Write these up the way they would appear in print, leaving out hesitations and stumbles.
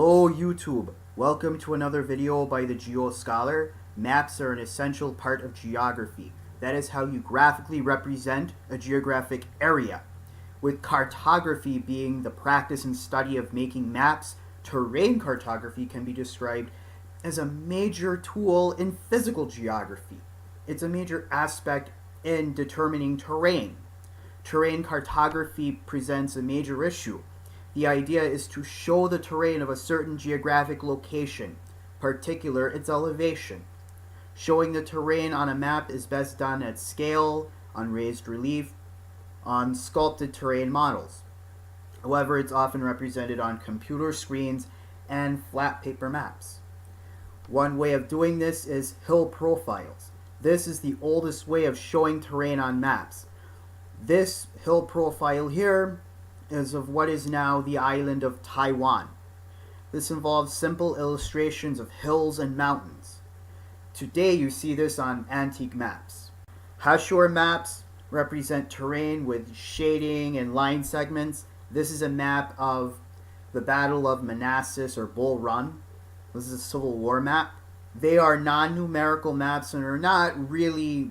Hello YouTube, welcome to another video by the Geo Scholar. Maps are an essential part of geography. That is how you graphically represent a geographic area. With cartography being the practice and study of making maps, terrain cartography can be described as a major tool in physical geography. It's a major aspect in determining terrain. Terrain cartography presents a major issue. The idea is to show the terrain of a certain geographic location, particular its elevation. Showing the terrain on a map is best done at scale, on raised relief, on sculpted terrain models. However, it's often represented on computer screens and flat paper maps. One way of doing this is hill profiles. This is the oldest way of showing terrain on maps. This hill profile here is of what is now the island of Taiwan. This involves simple illustrations of hills and mountains. Today you see this on antique maps. Hashur maps represent terrain with shading and line segments. This is a map of the Battle of Manassas or Bull Run. This is a Civil War map. They are non-numerical maps and are not really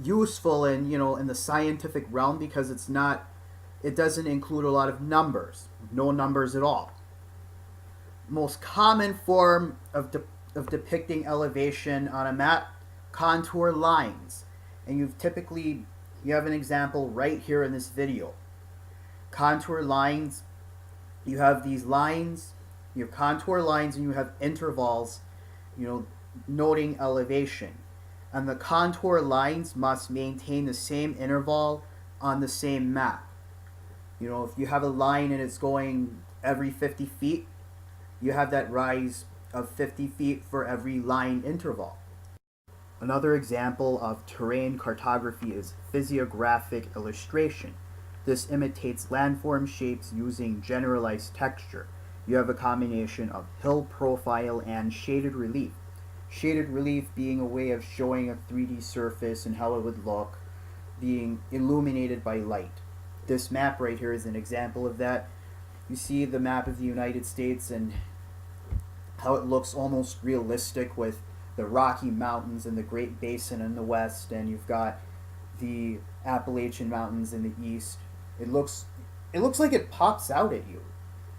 useful in the scientific realm because it doesn't include a lot of numbers, no numbers at all. Most common form of depicting elevation on a map, contour lines. And you have an example right here in this video. Contour lines, you have these lines, you have contour lines and you have intervals, noting elevation. And the contour lines must maintain the same interval on the same map. If you have a line and it's going every 50 feet, you have that rise of 50 feet for every line interval. Another example of terrain cartography is physiographic illustration. This imitates landform shapes using generalized texture. You have a combination of hill profile and shaded relief. Shaded relief being a way of showing a 3D surface and how it would look, being illuminated by light. This map right here is an example of that. You see the map of the United States and how it looks almost realistic with the Rocky Mountains and the Great Basin in the west, and you've got the Appalachian Mountains in the east. It looks like it pops out at you.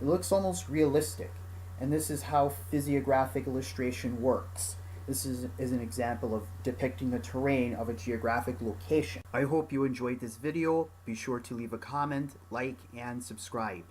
It looks almost realistic. And this is how physiographic illustration works. This is an example of depicting the terrain of a geographic location. I hope you enjoyed this video. Be sure to leave a comment, like, and subscribe.